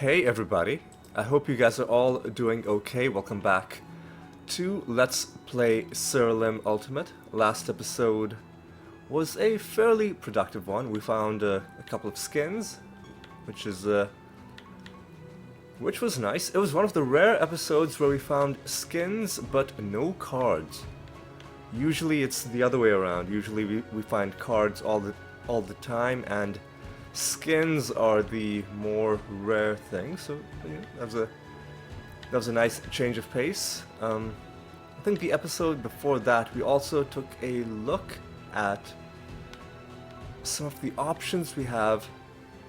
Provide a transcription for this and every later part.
Hey everybody, I hope you guys are all doing okay. Welcome back to Let's Play Siralim Ultimate. Last episode was a fairly productive one. We found a couple of skins, which was nice. It was one of the rare episodes where we found skins but no cards. Usually it's the other way around. Usually we find cards all the time, and skins are the more rare thing. So yeah, that was a nice change of pace. I think the episode before that we also took a look at some of the options we have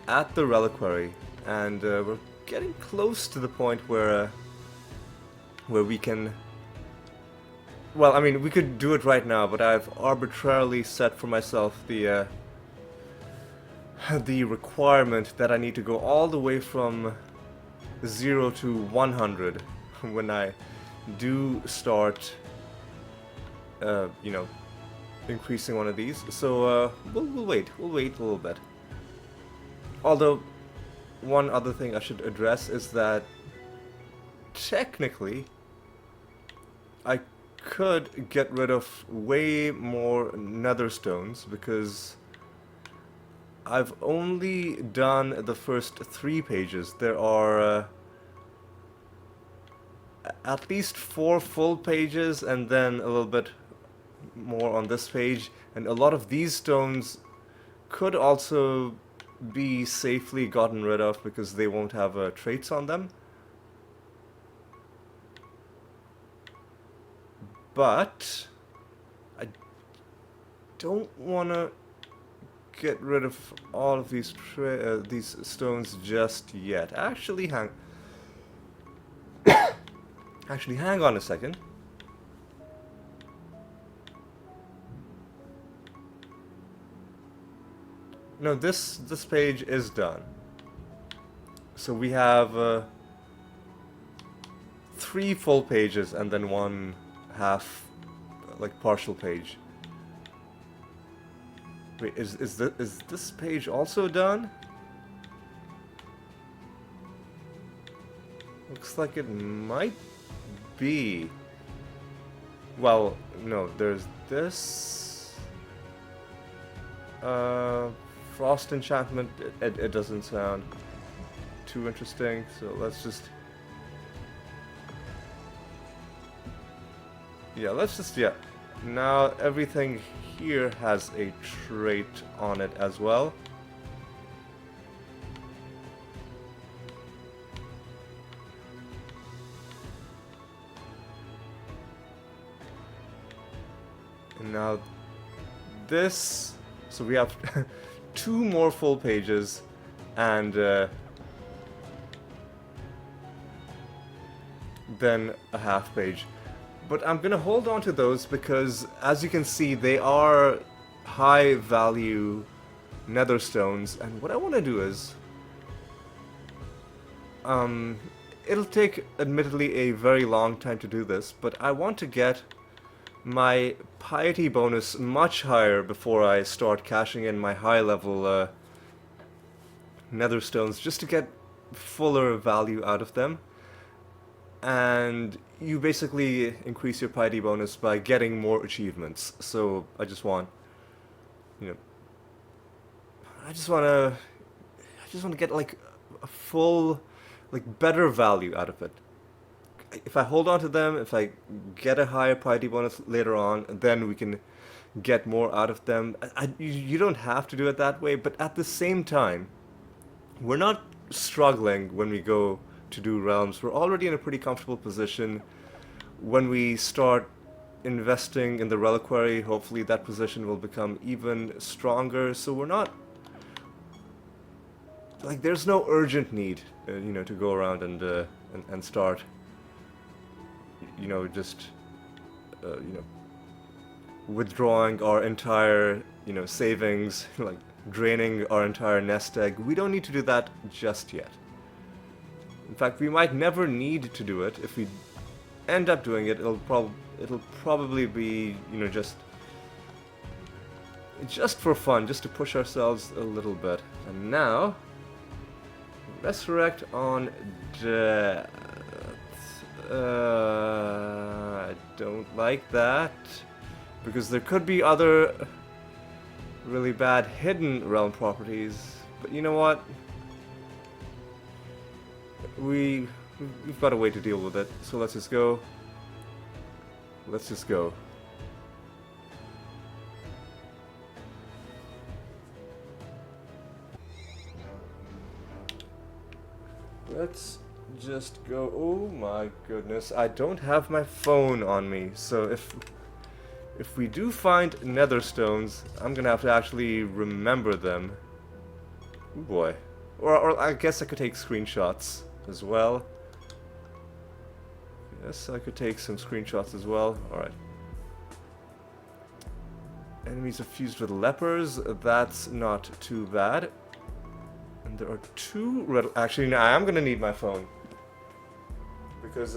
at the reliquary, and we're getting close to the point where we can. Well, I mean, we could do it right now, but I've arbitrarily set for myself the requirement that I need to go all the way from 0 to 100 when I do start, increasing one of these. So we'll wait a little bit. Although, one other thing I should address is that technically I could get rid of way more nether stones because I've only done the first 3 pages. There are at least 4 full pages and then a little bit more on this page, and a lot of these stones could also be safely gotten rid of because they won't have traits on them. But I don't want to get rid of all of these stones just yet. Actually, hang on a second. No, this page is done. So we have 3 full pages and then 1 half, like, partial page. Wait, is this page also done? Looks like it might be. Well, no, there's this. Frost enchantment. It doesn't sound too interesting, so let's just. Yeah. Now everything here has a trait on it as well. And now this, so we have 2 more full pages and then a half page. But I'm gonna hold on to those because, as you can see, they are high value nether stones, and what I want to do is, it'll take admittedly a very long time to do this, but I want to get my piety bonus much higher before I start cashing in my high level nether stones, just to get fuller value out of them. And you basically increase your piety bonus by getting more achievements. So I just want to get like a full, like, better value out of it. If I hold on to them, if I get a higher piety bonus later on, then we can get more out of them. You don't have to do it that way, but at the same time, we're not struggling when we go to do realms. We're already in a pretty comfortable position. When we start investing in the reliquary, hopefully that position will become even stronger. So we're not, like, there's no urgent need, to go around and start, just withdrawing our entire, savings, like draining our entire nest egg. We don't need to do that just yet. In fact, we might never need to do it. If we end up doing it, it'll probably be, just for fun, just to push ourselves a little bit. And now Resurrect on death. I don't like that. Because there could be other really bad hidden realm properties. But you know what? We've got a way to deal with it. So let's just go. Let's just go. Let's just go. Oh my goodness, I don't have my phone on me, so if we do find nether stones, I'm gonna have to actually remember them. Oh boy. Or I guess I could take screenshots as well. Yes, I could take some screenshots as well. Alright. Enemies are fused with lepers. That's not too bad. And there are two red... Actually, no, I am gonna need my phone. Because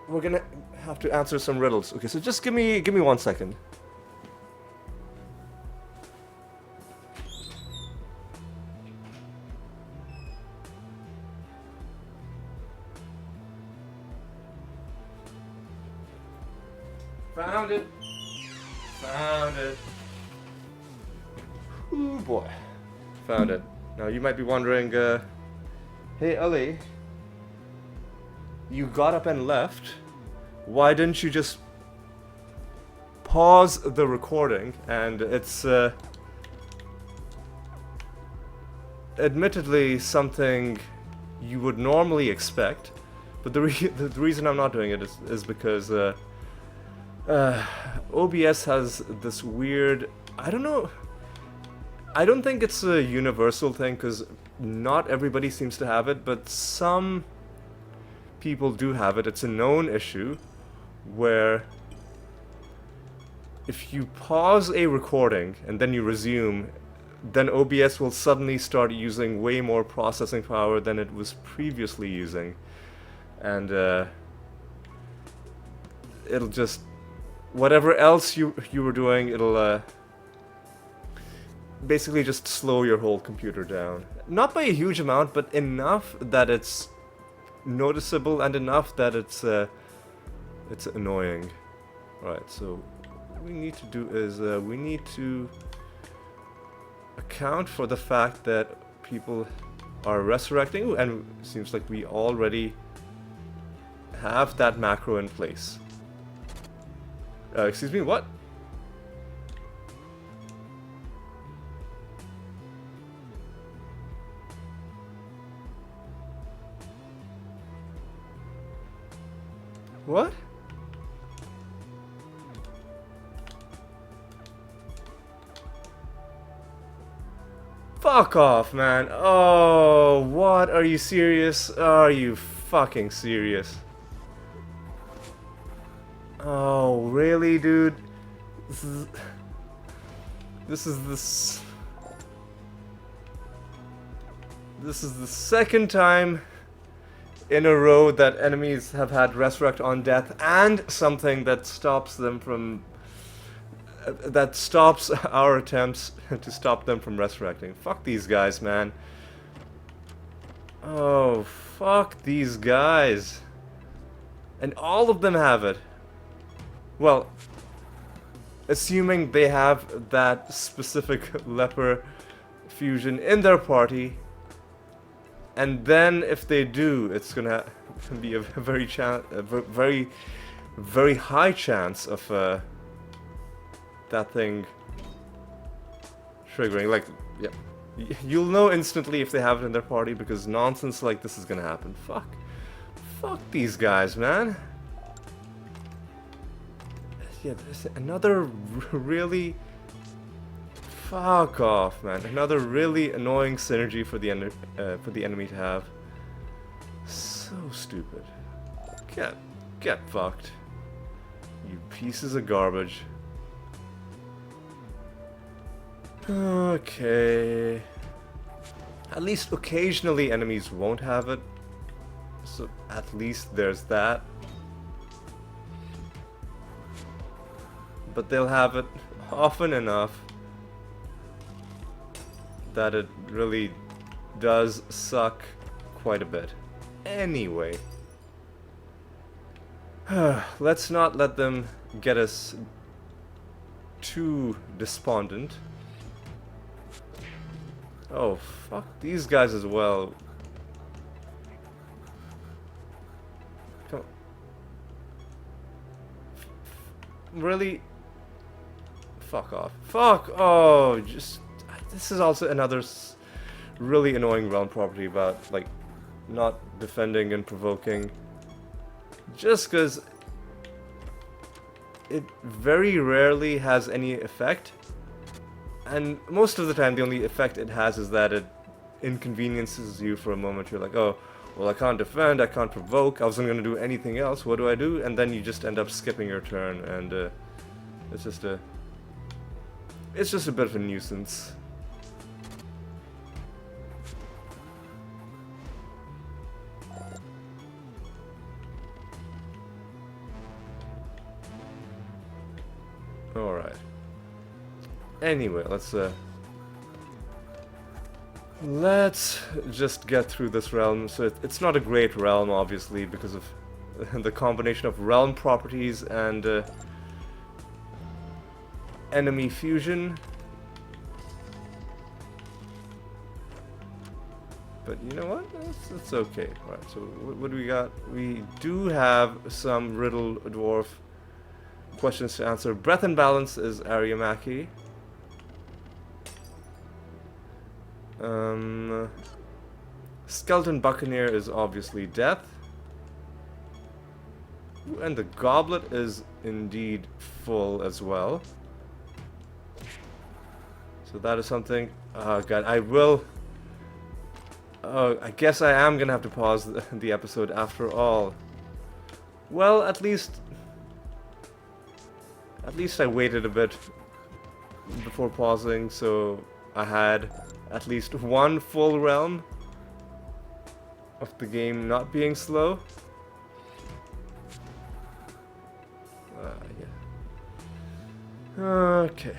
we're gonna have to answer some riddles. Okay, so just give me 1 second. Found it. Found it. Ooh boy. Found it. Now you might be wondering, hey Ali, you got up and left. Why didn't you just pause the recording? And it's admittedly something you would normally expect, but the reason I'm not doing it is because OBS has this weird, I don't know, I don't think it's a universal thing because not everybody seems to have it, but some people do have it. It's a known issue where if you pause a recording and then you resume, then OBS will suddenly start using way more processing power than it was previously using. And it'll just, whatever else you were doing, it'll basically just slow your whole computer down. Not by a huge amount, but enough that it's noticeable and enough that it's annoying. Alright, so what we need to do is we need to account for the fact that people are resurrecting, and it seems like we already have that macro in place. Excuse me, what? What? Fuck off, man. Oh, what? Are you serious? Are you fucking serious? Oh, really, dude? This is the second time in a row that enemies have had resurrect on death, and something that stops them from that stops our attempts to stop them from resurrecting. Fuck these guys, man. Oh, fuck these guys. And all of them have it. Well, assuming they have that specific leper fusion in their party. And then, if they do, it's gonna be a very high chance of that thing triggering. Like, yeah, you'll know instantly if they have it in their party because nonsense like this is gonna happen. Fuck these guys, man. Yeah, there's another really. Fuck off, man. Another really annoying synergy for the enemy to have. So stupid. Get fucked. You pieces of garbage. Okay. At least occasionally enemies won't have it. So at least there's that. But they'll have it often enough that it really does suck quite a bit. Anyway. Let's not let them get us too despondent. Oh, fuck these guys as well. Come on. Really? Fuck off. Fuck! Oh, just... This is also another really annoying realm property about, like, not defending and provoking. Just because it very rarely has any effect. And most of the time the only effect it has is that it inconveniences you for a moment. You're like, oh, well, I can't defend, I can't provoke, I wasn't going to do anything else, what do I do? And then you just end up skipping your turn, and it's just a bit of a nuisance. Alright. Anyway, let's just get through this realm. So it's not a great realm, obviously, because of the combination of realm properties and enemy fusion. But you know what? It's okay. Alright, so what do we got? We do have some riddle dwarf questions to answer. Breath and balance is Ariamaki. Skeleton Buccaneer is obviously death. Ooh, and the goblet is indeed full as well. So that is something. Oh god, I will. Oh, I guess I am gonna have to pause the episode after all. Well, at least I waited a bit before pausing, so I had at least one full realm of the game not being slow. Yeah. Okay.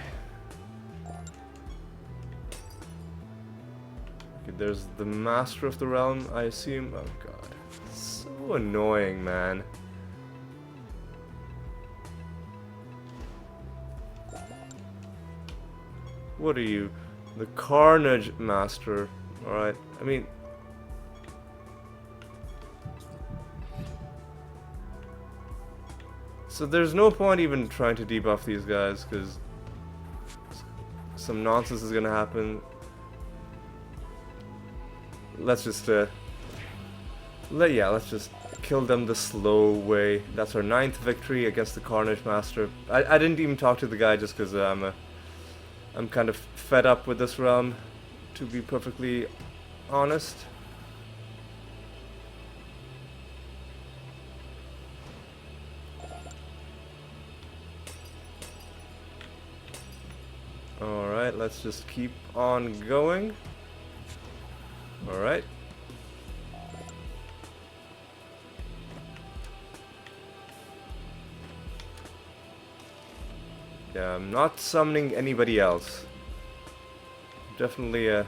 There's the master of the realm, I assume. Oh god. So annoying, man. What are you? The Carnage Master. Alright. I mean... So there's no point even trying to debuff these guys, because some nonsense is gonna happen. Let's just let's just kill them the slow way. That's our 9th victory against the Carnage Master. I didn't even talk to the guy just because I'm kind of fed up with this realm, to be perfectly honest. Alright, let's just keep on going. Alright. Yeah, I'm not summoning anybody else. Definitely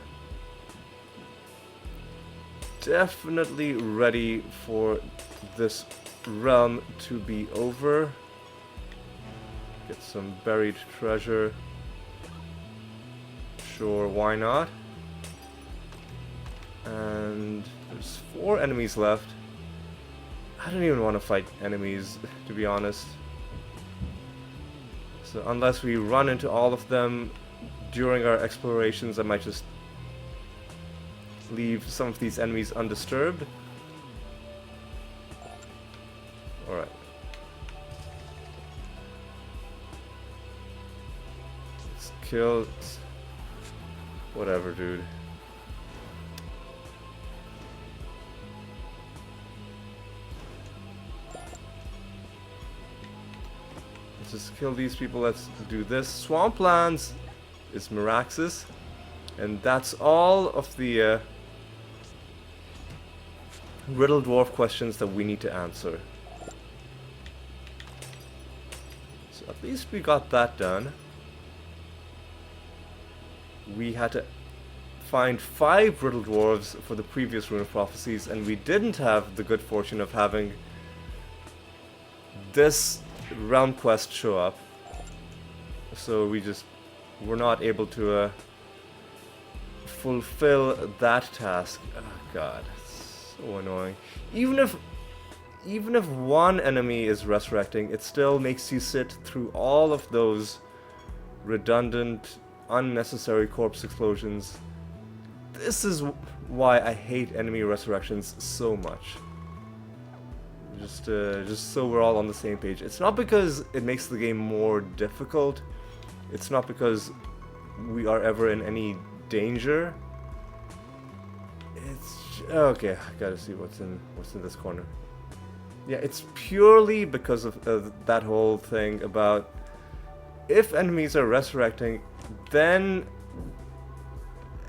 ready for this realm to be over. Get some buried treasure. Sure, why not? And there's 4 enemies left. I don't even want to fight enemies, to be honest. So unless we run into all of them during our explorations, I might just leave some of these enemies undisturbed. Alright. Let's kill... Whatever, dude. Let's just kill these people. Let's do this. Swamplands is Miraxis. And that's all of the Riddle Dwarf questions that we need to answer. So at least we got that done. We had to find 5 brittle dwarves for the previous Rune of Prophecies, and we didn't have the good fortune of having this realm quest show up. So we just were not able to fulfill that task. Oh god, it's so annoying. Even if one enemy is resurrecting, it still makes you sit through all of those redundant, unnecessary corpse explosions. This is why I hate enemy resurrections so much. Just so we're all on the same page. It's not because it makes the game more difficult. It's not because we are ever in any danger. It's okay. I gotta see what's in this corner. Yeah, it's purely because of that whole thing about if enemies are resurrecting, then,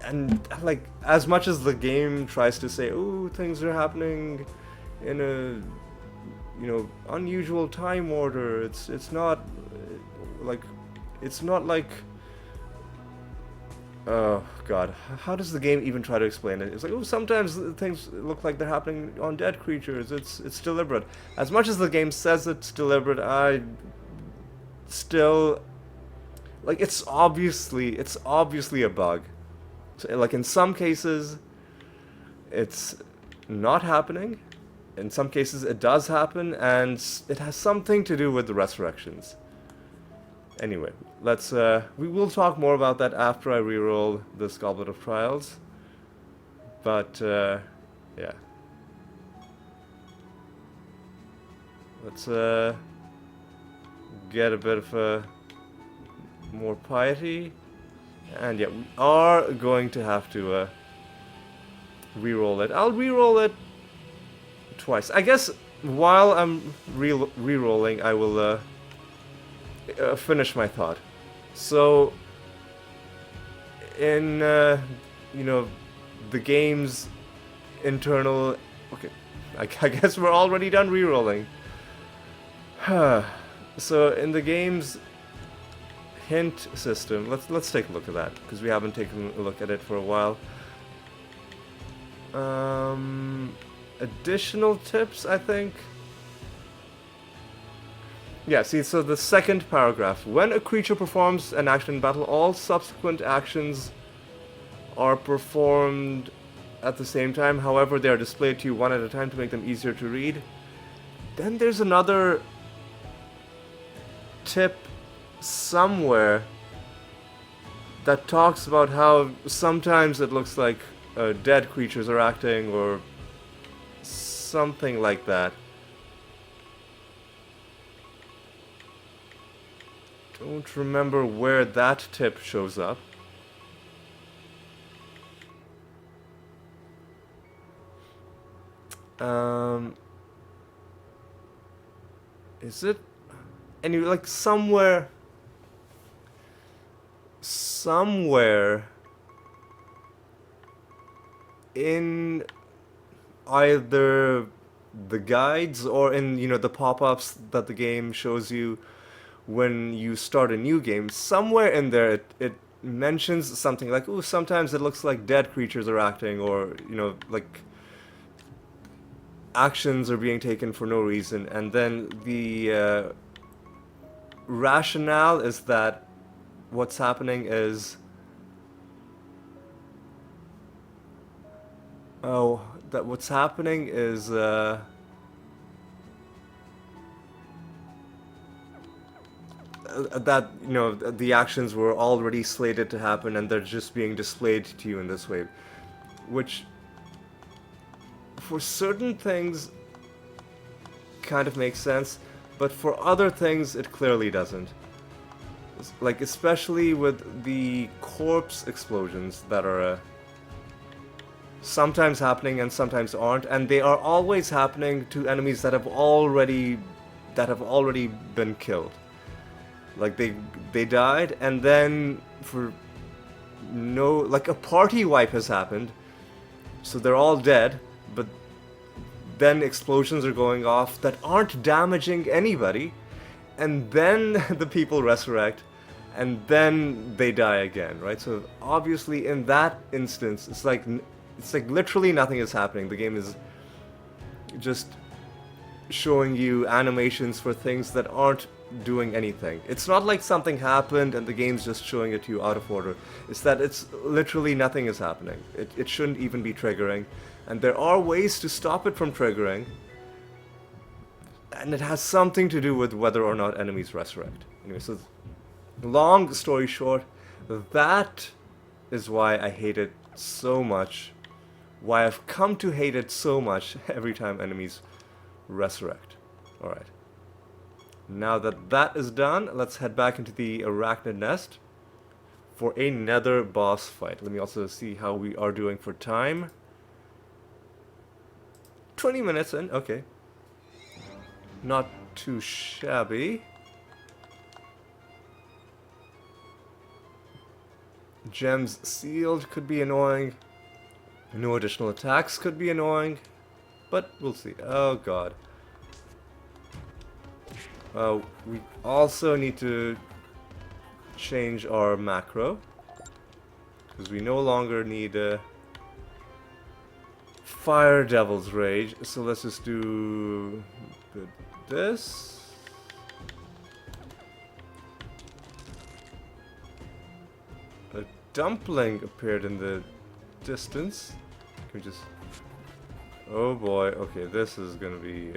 and like as much as the game tries to say, oh, things are happening in a unusual time order, it's not like oh god, how does the game even try to explain it? It's like, oh, sometimes things look like they're happening on dead creatures. It's deliberate. As much as the game says it's deliberate, I still like it's obviously a bug. So, like in some cases it's not happening. In some cases it does happen, and it has something to do with the resurrections. Anyway, let's we will talk more about that after I reroll this Goblet of Trials. But yeah. Let's get a bit of more piety. And yeah, we are going to have to reroll it. I'll reroll it twice. I guess while I'm re-rolling, I will finish my thought. So, in the game's internal. Okay, I guess we're already done re-rolling. So in the game's hint system, let's take a look at that because we haven't taken a look at it for a while. Additional tips, I think. Yeah, see, so the second paragraph. When a creature performs an action in battle, all subsequent actions are performed at the same time. However, they are displayed to you one at a time to make them easier to read. Then there's another tip somewhere that talks about how sometimes it looks like dead creatures are acting or something like that. Don't remember where that tip shows up. Is it anyway, like somewhere in either the guides or in the pop-ups that the game shows you when you start a new game, somewhere in there it mentions something like, oh, sometimes it looks like dead creatures are acting, or like actions are being taken for no reason. And then the rationale is that what's happening is that the actions were already slated to happen and they're just being displayed to you in this way, which for certain things kind of makes sense, but for other things it clearly doesn't. Like especially with the corpse explosions that are sometimes happening and sometimes aren't, and they are always happening to enemies that have already been killed. Like they died, and then like a party wipe has happened, so they're all dead, but then explosions are going off that aren't damaging anybody, and then the people resurrect, and then they die again, right? So obviously in that instance, it's like literally nothing is happening. The game is just showing you animations for things that aren't doing anything. It's not like something happened and the game's just showing it to you out of order. It's that it's literally nothing is happening. It shouldn't even be triggering. And there are ways to stop it from triggering. And it has something to do with whether or not enemies resurrect. Anyway, so long story short, that is why I hate it so much. Why I've come to hate it so much every time enemies resurrect. Alright. Now that that is done, let's head back into the arachnid nest for another boss fight. Let me also see how we are doing for time. 20 minutes in, okay. Not too shabby. Gems sealed could be annoying. No additional attacks could be annoying. But we'll see. Oh god. We also need to change our macro. Because we no longer need Fire Devil's Rage. So let's just do this. A dumpling appeared in the distance. Can we just... Oh boy, okay, this is gonna be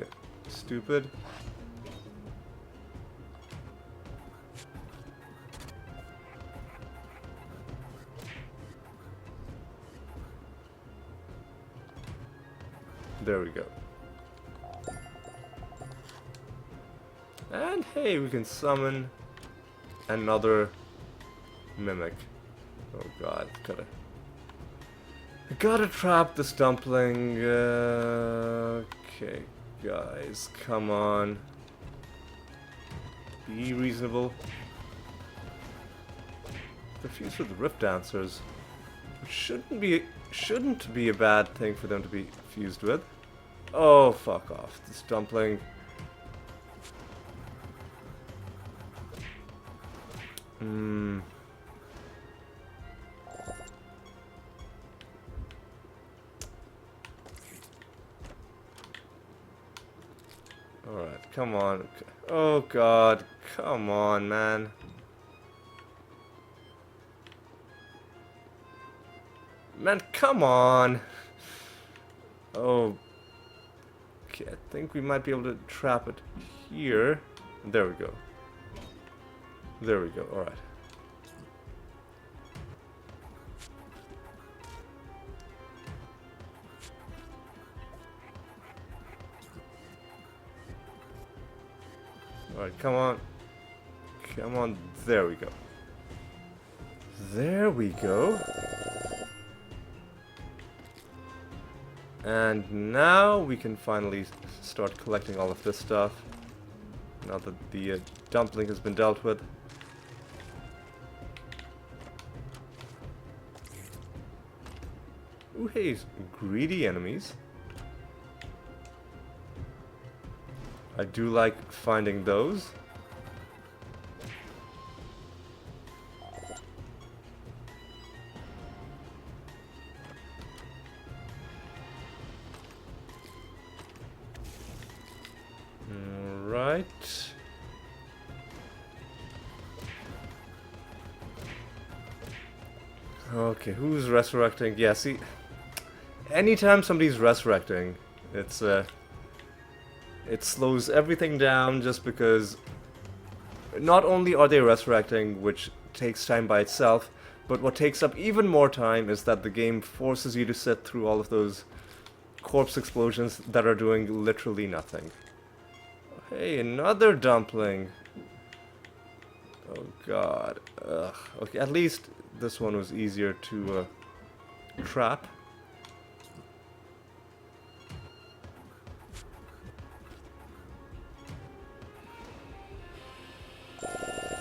stupid. There we go. And hey, we can summon another mimic. Oh god, gotta trap this dumpling. Okay, guys, come on. Be reasonable. They're fused with rift dancers, which shouldn't be a bad thing for them to be fused with. Oh, fuck off. This dumpling. Alright, come on. Oh god, come on, man. Man, come on. Oh. Okay, I think we might be able to trap it here. There we go. There we go, alright. Alright, come on. Come on, there we go. There we go. And now we can finally start collecting all of this stuff. Now that the dumpling has been dealt with. Ooh, hey, greedy enemies. I do like finding those. Right. Okay, who's resurrecting? Yeah, see, anytime somebody's resurrecting, it's it slows everything down just because not only are they resurrecting, which takes time by itself, but what takes up even more time is that the game forces you to sit through all of those corpse explosions that are doing literally nothing. Hey, another dumpling. Oh god. Ugh. Okay, at least this one was easier to trap.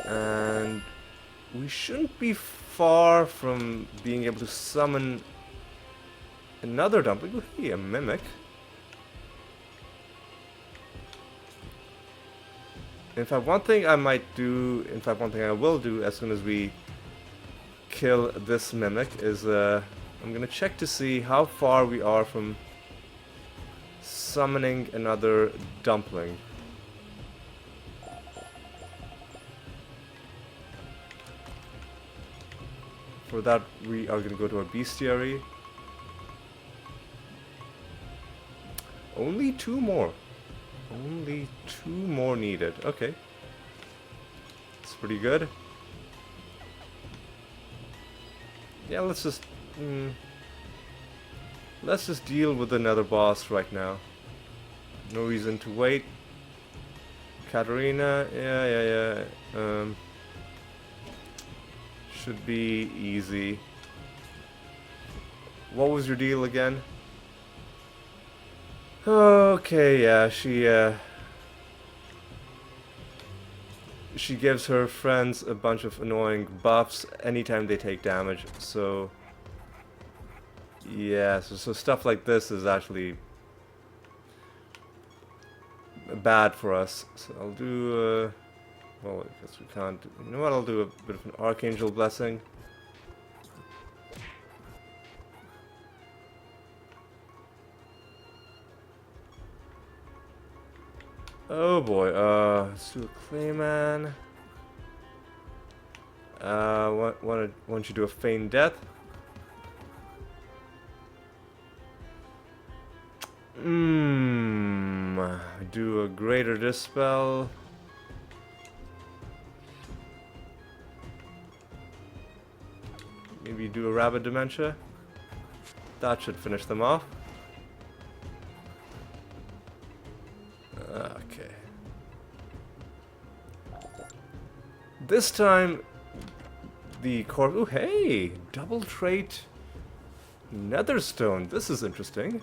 And we shouldn't be far from being able to summon another dumpling. Oh, hey, a mimic. In fact, one thing I might do, in fact, one thing I will do as soon as we kill this mimic is, I'm gonna check to see how far we are from summoning another dumpling. For that, we are gonna go to our bestiary. Only 2 more. Only 2 more needed. Okay. It's pretty good. Yeah, let's just deal with another boss right now. No reason to wait. Katarina, yeah. Should be easy. What was your deal again? Okay, yeah, she gives her friends a bunch of annoying buffs anytime they take damage, so yeah, so stuff like this is actually bad for us. So I'll do, well, I guess we can't, you know what, I'll do a bit of an Archangel Blessing. Oh boy, let's do a Clayman. Why don't you do a Feign Death? Do a Greater Dispel. Maybe do a Rabid Dementia. That should finish them off. Okay. This time, the corpse. Oh, hey! Double trait Netherstone. This is interesting.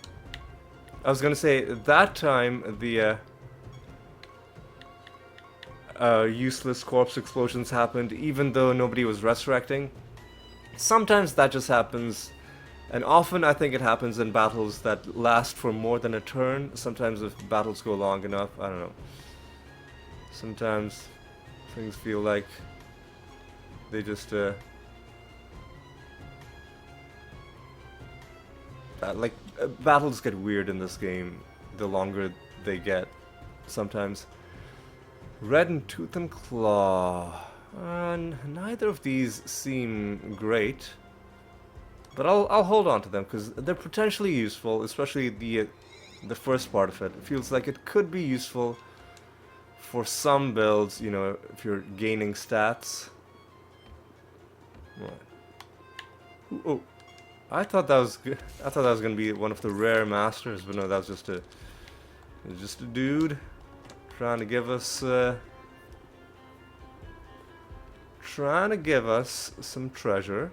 I was gonna say, that time, the useless corpse explosions happened even though nobody was resurrecting. Sometimes that just happens, and often I think it happens in battles that last for more than a turn. Sometimes if battles go long enough, I don't know. Sometimes things feel like they just, battles get weird in this game the longer they get, sometimes. Red and Tooth and Claw. Neither of these seem great, but I'll hold on to them because they're potentially useful, especially the first part of it. It feels like it could be useful for some builds, you know, if you're gaining stats. What? Oh, I thought that was good. I thought that was gonna be one of the rare masters, but no, that was just a dude trying to give us some treasure.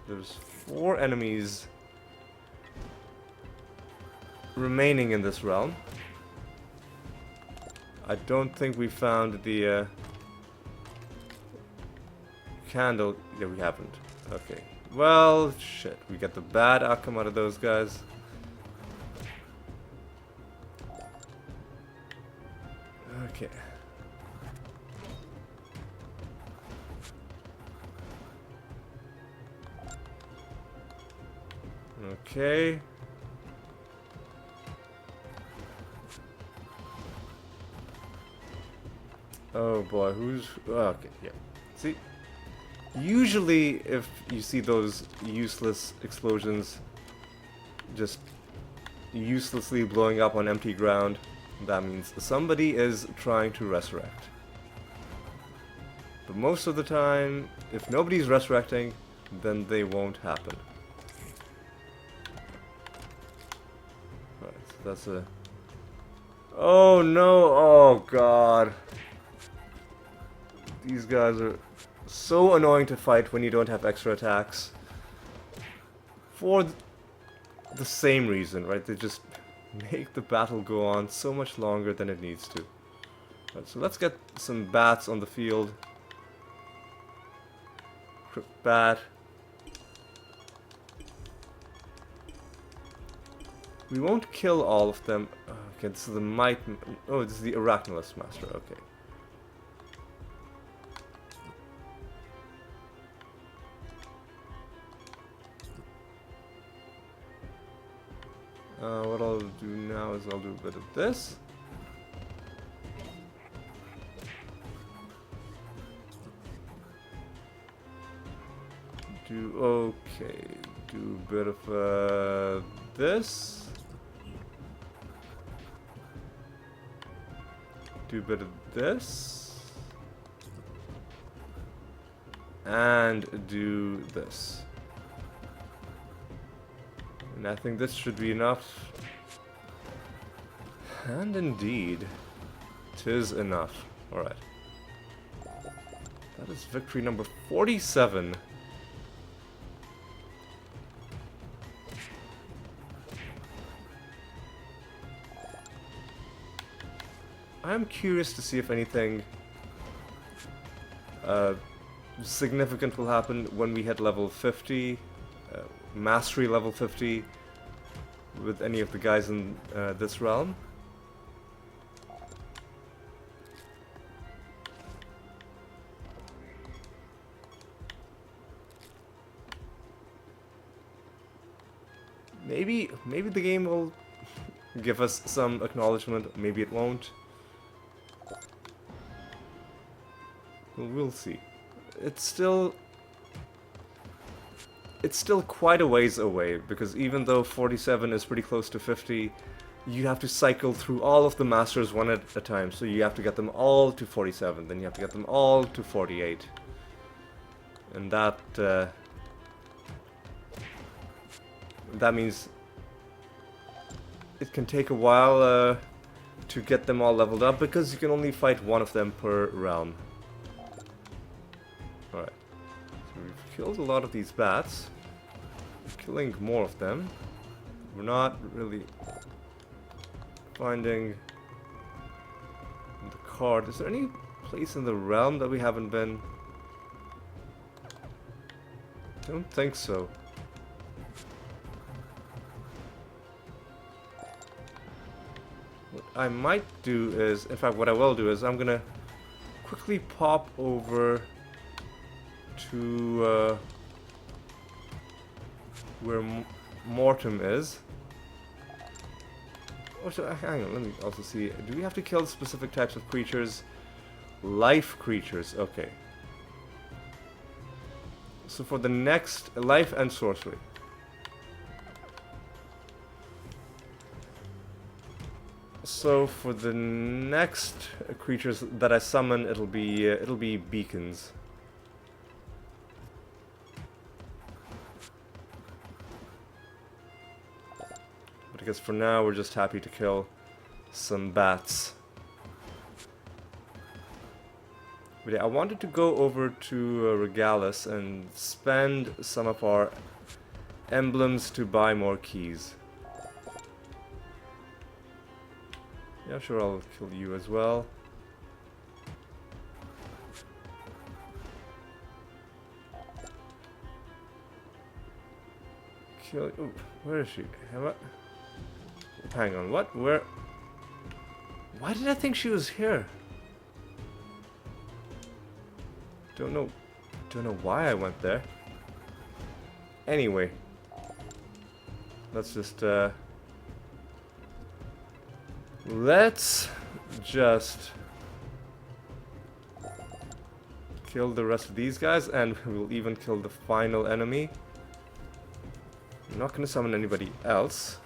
There's 4 enemies remaining in this realm. I don't think we found the candle. Yeah, we haven't. Okay. Well, shit. We get the bad outcome out of those guys. Okay. Okay. Oh boy, who's... okay, yeah. See? Usually, if you see those useless explosions just uselessly blowing up on empty ground, that means somebody is trying to resurrect. But most of the time, if nobody's resurrecting, then they won't happen. Alright, so that's a... oh no! Oh god! These guys are so annoying to fight when you don't have extra attacks. For the same reason, right? They just make the battle go on so much longer than it needs to. Right, so let's get some bats on the field. Crypt bat. We won't kill all of them. Okay, this is the might. Oh, this is the Arachnolus Master. Okay. What I'll do now is I'll do a bit of this. Okay, do a bit of this. Do a bit of this. And do this. And I think this should be enough. And indeed, 'tis enough. Alright. That is victory number 47. I'm curious to see if anything significant will happen when we hit level 50, mastery level 50, with any of the guys in this realm. Maybe the game will give us some acknowledgement, maybe it won't. We'll see. It's still quite a ways away, because even though 47 is pretty close to 50, you have to cycle through all of the masters one at a time. So you have to get them all to 47, then you have to get them all to 48. And that means it can take a while to get them all leveled up, because you can only fight one of them per realm. Alright, so we've killed a lot of these bats. We're killing more of them. We're not really finding the card. Is there any place in the realm that we haven't been? I don't think so. What I might do is, in fact what I will do is, I'm gonna quickly pop over to where Mortem is. Oh, so hang on, let me also see. Do we have to kill specific types of creatures? Life creatures, okay. So for the next, life and sorcery. So for the next creatures that I summon, it'll be beacons. But I guess for now we're just happy to kill some bats. But yeah, I wanted to go over to Regalis and spend some of our emblems to buy more keys. Yeah, sure, I'll kill you as well. Kill. Ooh, where is she? Hang on, what? Where? Why did I think she was here? Don't know why I went there. Anyway, let's just kill the rest of these guys, and we'll even kill the final enemy. I'm not going to summon anybody else.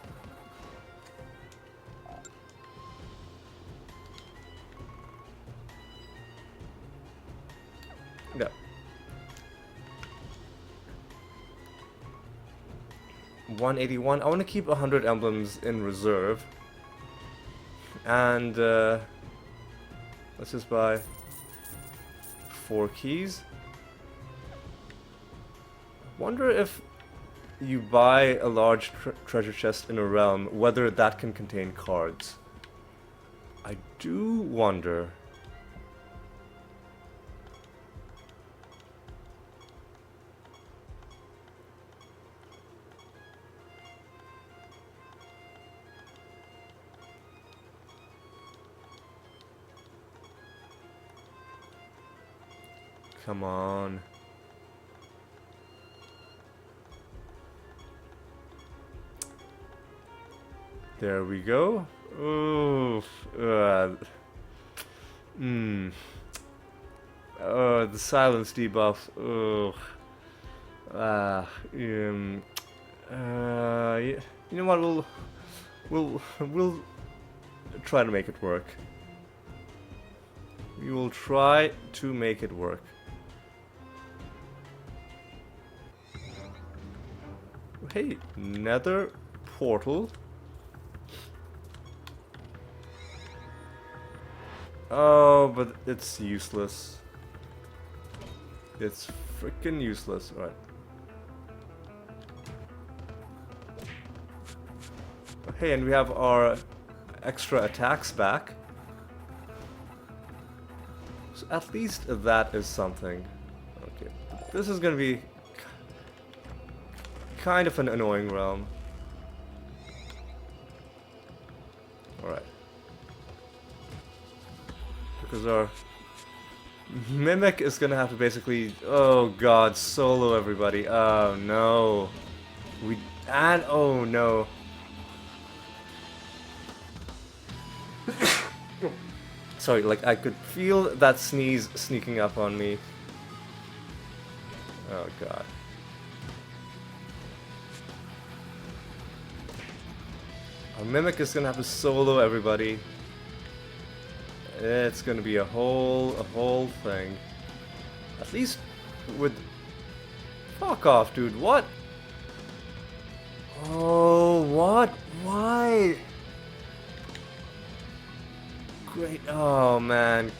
Yeah. 181. I want to keep 100 emblems in reserve. And let's just buy 4 keys. Wonder if you buy a large treasure chest in a realm, whether that can contain cards. I do wonder. Come on. There we go. Oof. The silence debuff. Ugh. You know what? We'll try to make it work. We will try to make it work. Hey, Nether portal. Oh, but it's useless. It's freaking useless. All right. Hey, and we have our extra attacks back. So at least that is something. Okay, this is gonna be kind of an annoying realm. Alright. Because our Mimic is gonna have to basically, oh god, solo everybody. Oh no. Oh no. Sorry, like I could feel that sneeze sneaking up on me. Oh god. Our Mimic is gonna have to solo everybody. It's gonna be a whole thing. At least with... Fuck off, dude. What? Oh, what? Why? Great. Oh, man.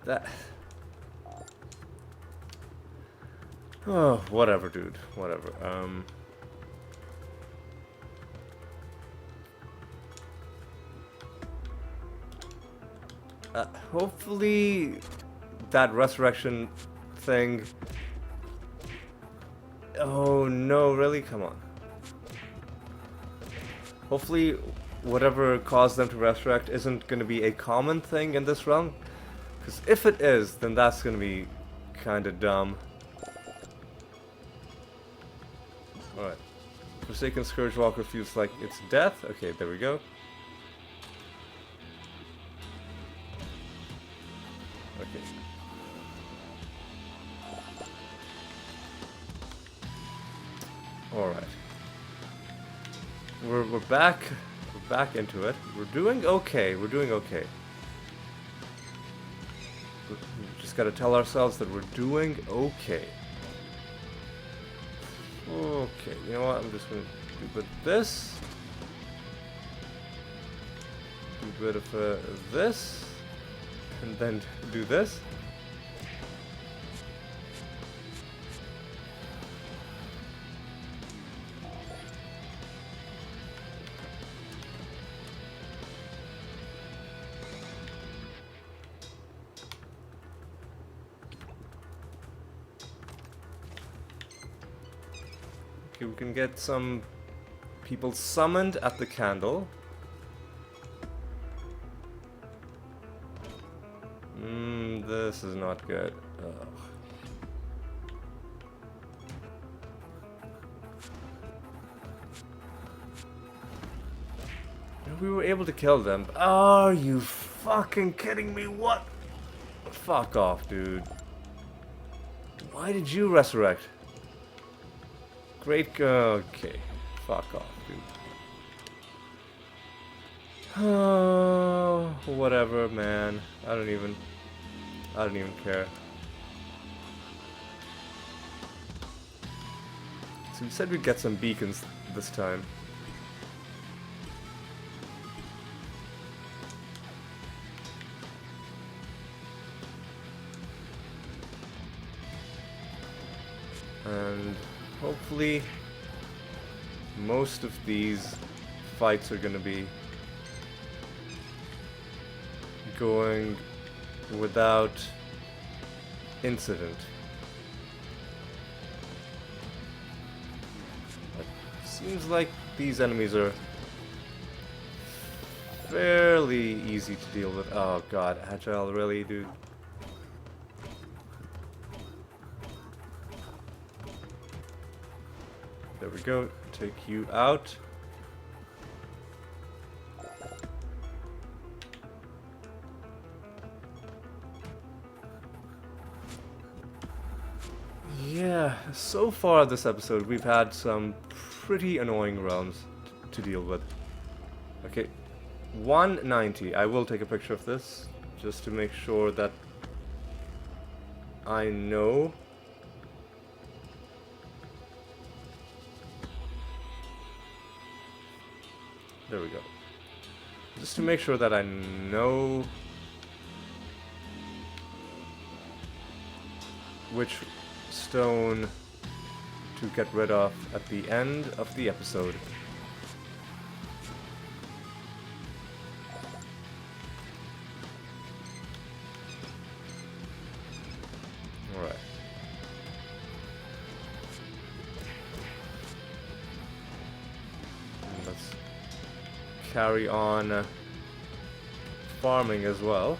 That... Oh, whatever, dude. Whatever. Hopefully that resurrection thing... Oh no, really? Come on. Hopefully whatever caused them to resurrect isn't going to be a common thing in this realm. Because if it is, then that's going to be kind of dumb. Alright. Forsaken Scourgewalker feels like it's death. Okay, there we go. Okay. Alright. We're back. We're back into it. We're doing okay. We're doing okay. We just gotta tell ourselves that we're doing okay. Okay, you know what? I'm just gonna do a bit of this. Do a bit of this. And then do this. Okay, we can get some people summoned at the candle. This is not good. Ugh. We were able to kill them. Are you fucking kidding me? What? Fuck off, dude. Why did you resurrect? Great. Okay. Fuck off, dude. Oh, whatever, man. I don't even care. So we said we'd get some beacons this time. And hopefully most of these fights are gonna be going without incident. It seems like these enemies are fairly easy to deal with. Oh god, agile, really, dude? There we go. Take you out. Yeah, so far this episode we've had some pretty annoying realms to deal with. Okay, 190. I will take a picture of this just to make sure that I know. There we go. Just to make sure that I know which stone to get rid of at the end of the episode. Alright. Let's carry on farming as well.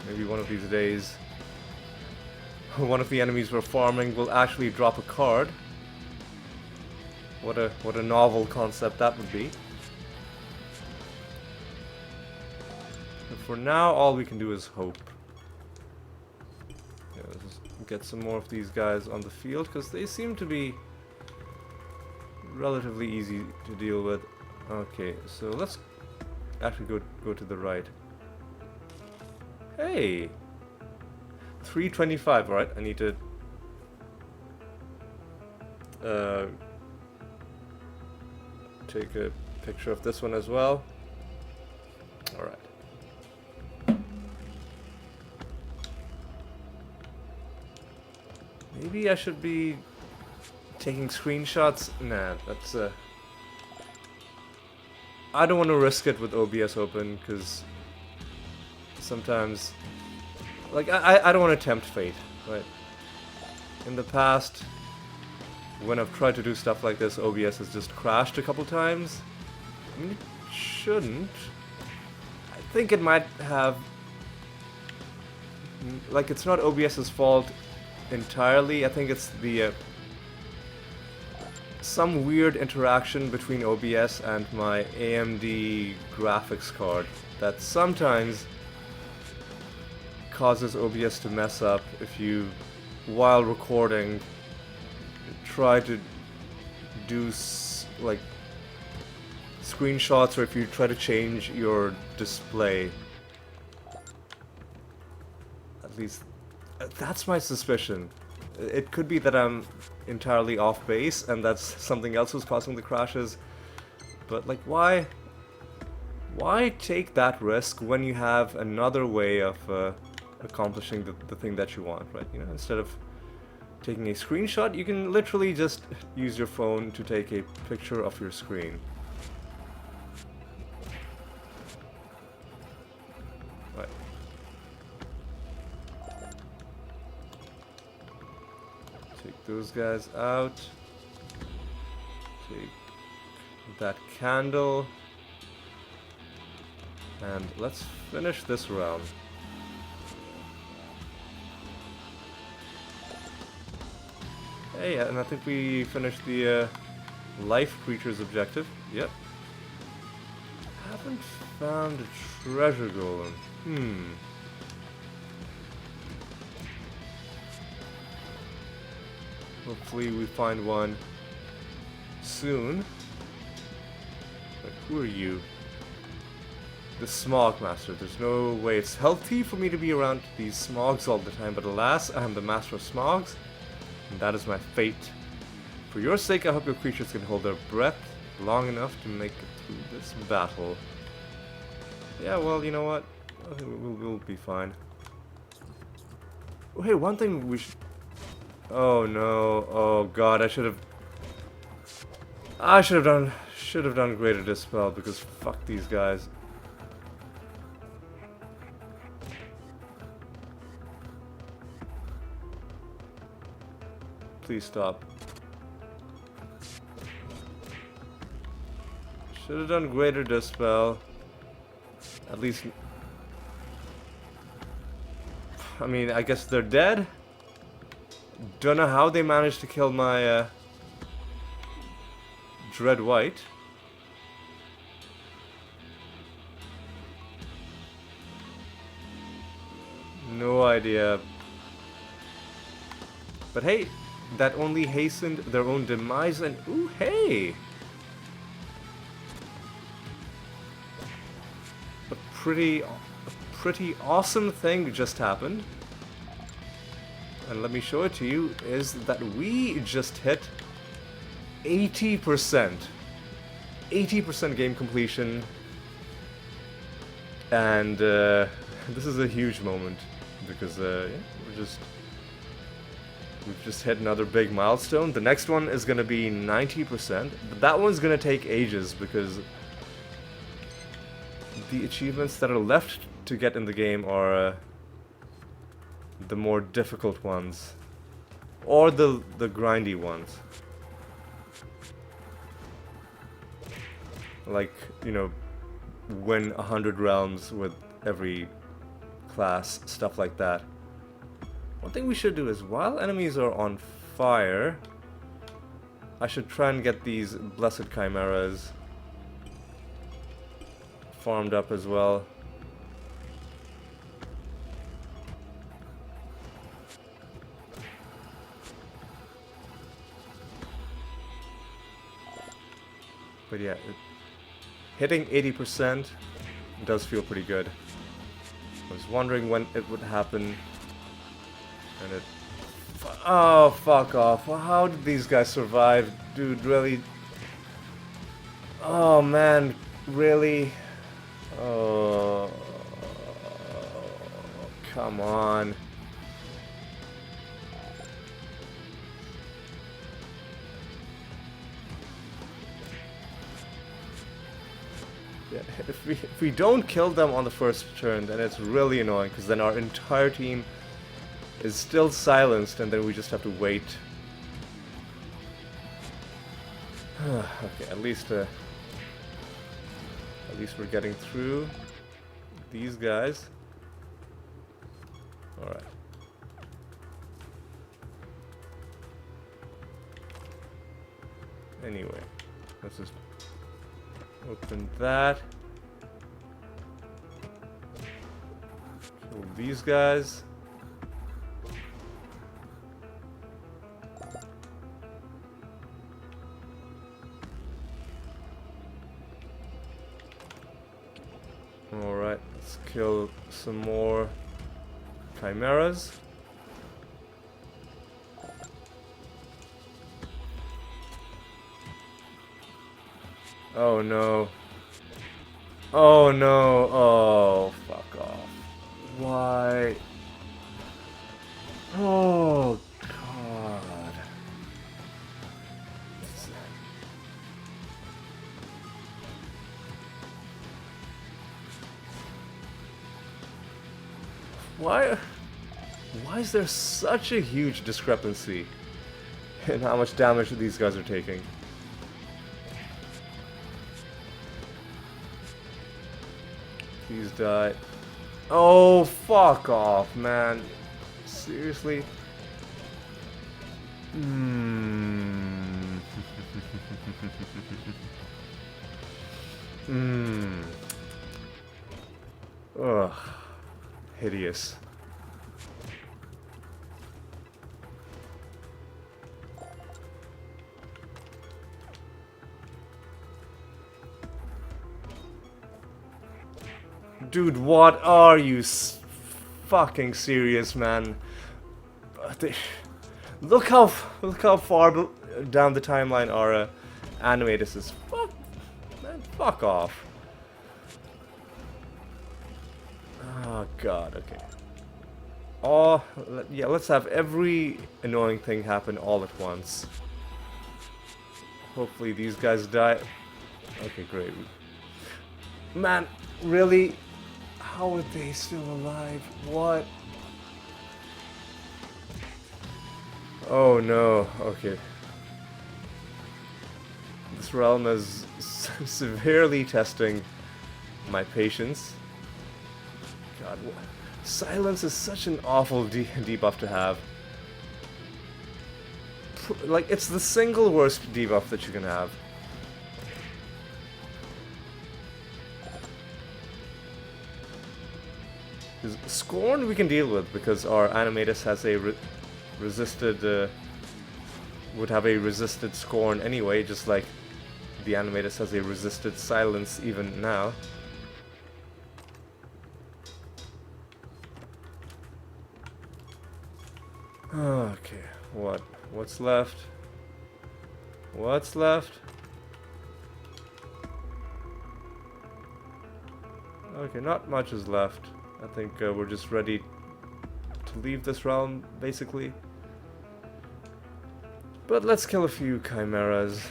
Maybe one of these days one of the enemies we're farming will actually drop a card. What a novel concept that would be. But for now, all we can do is hope. Yeah, let's just get some more of these guys on the field, because they seem to be relatively easy to deal with. Okay, so let's actually go to the right. Hey! 325, alright, I need to take a picture of this one as well. Alright. Maybe I should be taking screenshots? Nah, that's I don't want to risk it with OBS open, because sometimes like, I don't want to tempt fate, right? In the past, when I've tried to do stuff like this, OBS has just crashed a couple times. I mean, it shouldn't. I think it might have... Like, it's not OBS's fault entirely. I think it's the... some weird interaction between OBS and my AMD graphics card that sometimes causes OBS to mess up if you, while recording, try to do like screenshots, or if you try to change your display. At least that's my suspicion. It could be that I'm entirely off base and that's something else was causing the crashes, but like, why take that risk when you have another way of accomplishing the thing that you want, right? You know, instead of taking a screenshot, you can literally just use your phone to take a picture of your screen. Right. Take those guys out. Take that candle. And let's finish this round. Hey, and I think we finished the life creatures objective. Yep. Haven't found a treasure golem. Hopefully we find one soon. But who are you? The Smog Master. There's no way it's healthy for me to be around these smogs all the time, but alas, I am the Master of Smogs. And that is my fate. For your sake, I hope your creatures can hold their breath long enough to make it through this battle. Yeah, well, you know what? I think we'll be fine. Oh, hey, one thing we should... Oh no! Oh god! I should have done Greater Dispel, because fuck these guys. Please stop. Should have done Greater Dispel. At least... I mean, I guess they're dead? Don't know how they managed to kill my Dread White. No idea. But hey, that only hastened their own demise, and ooh, hey! A pretty awesome thing just happened. And let me show it to you, is that we just hit 80%. 80% game completion. And this is a huge moment because yeah, we've just hit another big milestone. The next one is going to be 90%, but that one's going to take ages because the achievements that are left to get in the game are the more difficult ones, or the grindy ones. Like, you know, win 100 realms with every class, stuff like that. One thing we should do is, while enemies are on fire, I should try and get these blessed chimeras farmed up as well. But yeah, hitting 80% does feel pretty good. I was wondering when it would happen, and it... Oh, fuck off. How did these guys survive? Dude, really? Oh, man. Really? Oh... Come on. Yeah, if we don't kill them on the first turn, then it's really annoying, because then our entire team is still silenced, and then we just have to wait. Okay, at least we're getting through these guys. All right. Anyway, let's just open that. Kill these guys. Alright, let's kill some more chimeras. Oh no. Oh no. Oh, fuck off. Why? Oh, God. Why is there such a huge discrepancy in how much damage these guys are taking? Please die. Oh, fuck off, man. Seriously? Ugh. Hideous. Dude, what are you fucking serious, man? Look how far down the timeline our animators is. Fuck, man, fuck off. Oh god, okay. Oh, yeah, let's have every annoying thing happen all at once. Hopefully these guys die. Okay, great. Man, really? How are they still alive? What? Oh no, okay. This realm is severely testing my patience. God, silence is such an awful debuff to have. Like, it's the single worst debuff that you can have. Scorn we can deal with because our Animatus has a resisted, would have a resisted Scorn anyway, just like the Animatus has a resisted Silence even now. Okay, what's left? What's left? Okay, not much is left. I think we're just ready to leave this realm, basically. But let's kill a few chimeras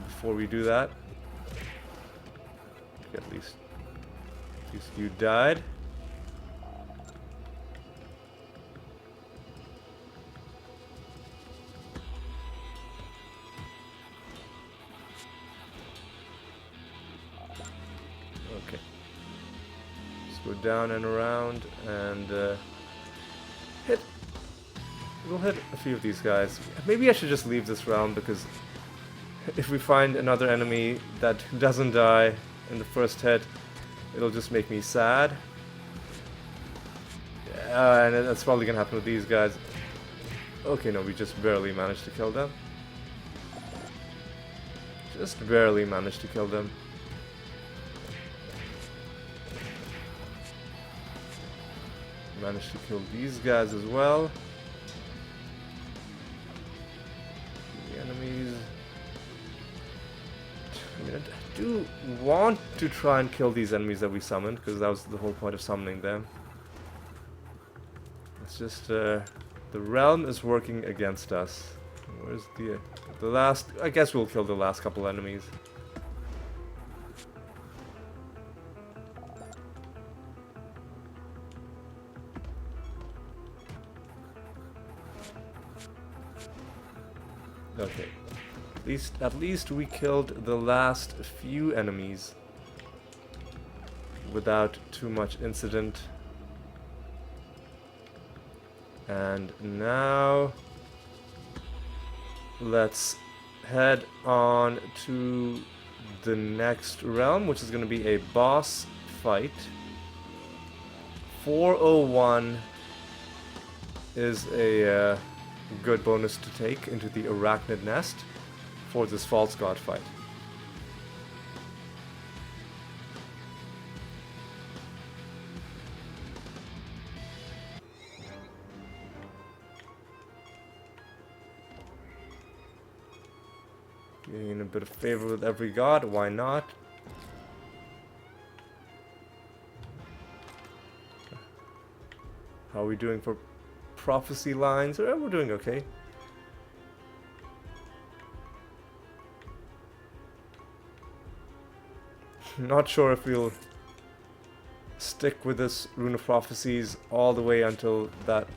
before we do that. At least you died. Okay. Let's go down and around and hit. We'll hit a few of these guys. Maybe I should just leave this round because if we find another enemy that doesn't die in the first hit, it'll just make me sad. And that's probably gonna happen with these guys. Okay, no, we just barely managed to kill them. Just barely managed to kill them. Managed to kill these guys as well. The enemies. I mean, I do want to try and kill these enemies that we summoned, because that was the whole point of summoning them. It's just the realm is working against us. Where's the last? I guess we'll kill the last couple enemies. Okay. At least we killed the last few enemies without too much incident. And now let's head on to the next realm, which is going to be a boss fight. 401 is a good bonus to take into the Arachnid Nest for this False God fight. Getting a bit of favor with every god, why not? How are we doing for prophecy lines? We're doing okay. Not sure if we'll stick with this Rune of Prophecies all the way until that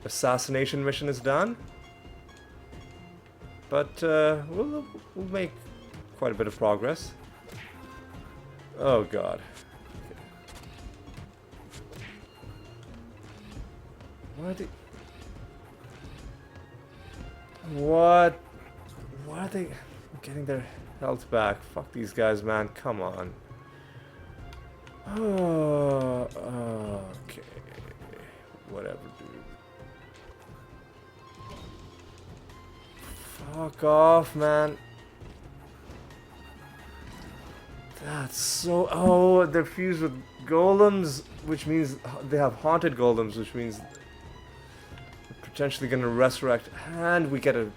assassination mission is done. But we'll make quite a bit of progress. Oh god. Why are they getting their health back? Fuck these guys, man. Come on. Oh, okay. Whatever, dude. Fuck off, man. That's so... Oh, they're fused with golems, which means they have haunted golems, which means they're potentially gonna resurrect, and we get a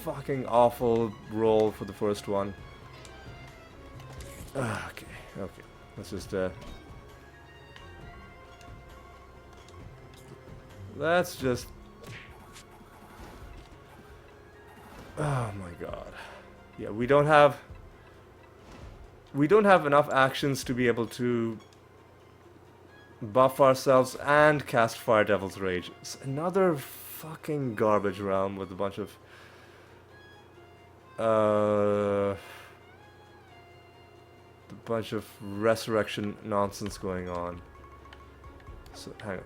fucking awful roll for the first one. Okay. Let's just oh my god. Yeah, we don't have enough actions to be able to buff ourselves and cast Fire Devil's Rage. It's another fucking garbage realm with a bunch of a bunch of resurrection nonsense going on. So hang on.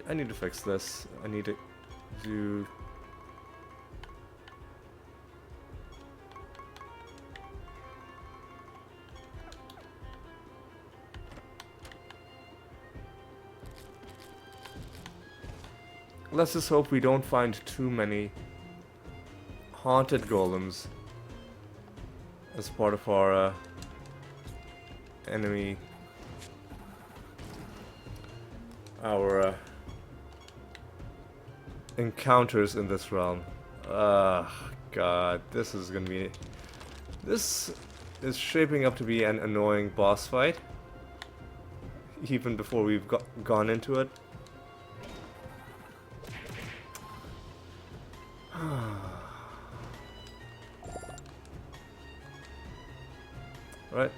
I need to fix this. I need to do. Let's just hope we don't find too many haunted golems as part of our enemy. Our encounters in this realm. God, this is gonna be. This is shaping up to be an annoying boss fight. Even before we've gone into it. Right.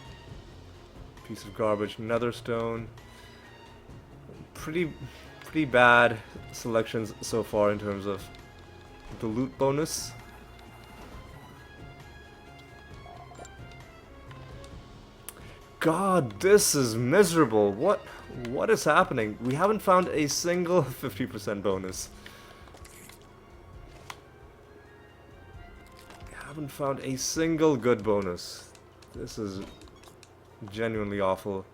Piece of garbage, nether stone. Pretty bad selections so far in terms of the loot bonus. God, this is miserable. What is happening? We haven't found a single 50% bonus. Haven't found a single good bonus. This is genuinely awful.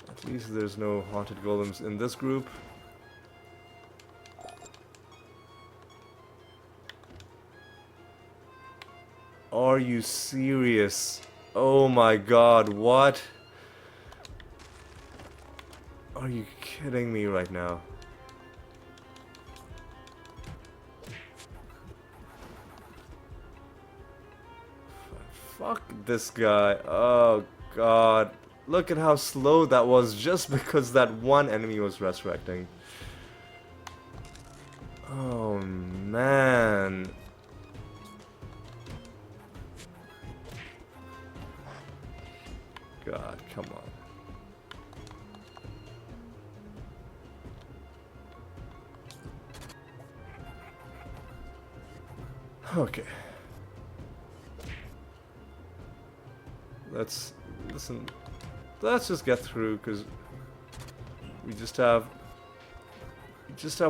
At least there's no haunted golems in this group. Are you serious? Oh my god, what? Are you kidding me right now? Fuck this guy. Oh god. Look at how slow that was just because that one enemy was resurrecting. Oh man. God, come on. Okay. Let's just get through, because we just have